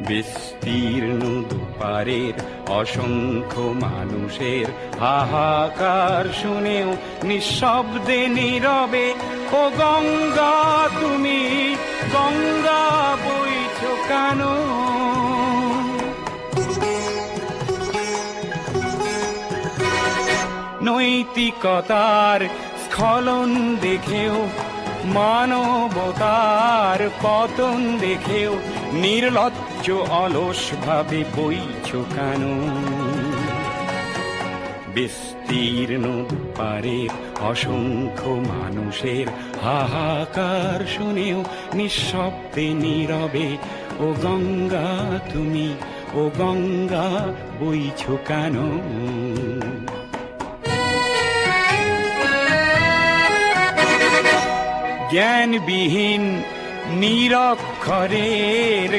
বিস্তীর্ণ দুপারের অসংখ্য মানুষের হাহাকার শুনেও নিঃশব্দে নীরবে ও গঙ্গা তুমি গঙ্গা বইছো কেন? নৈতিকতার স্খলন দেখেও মানবতার পতন দেখেও নির্লজ্জ অলস ভাবে বইছো কেন? বিস্তীর্ণ দুপারের অসংখ্য মানুষের হাহাকার শুনেও নিঃশব্দে নীরবে ও গঙ্গা তুমি ও গঙ্গা বইছো কেন? জ্ঞানবিহীন নিরক্ষরের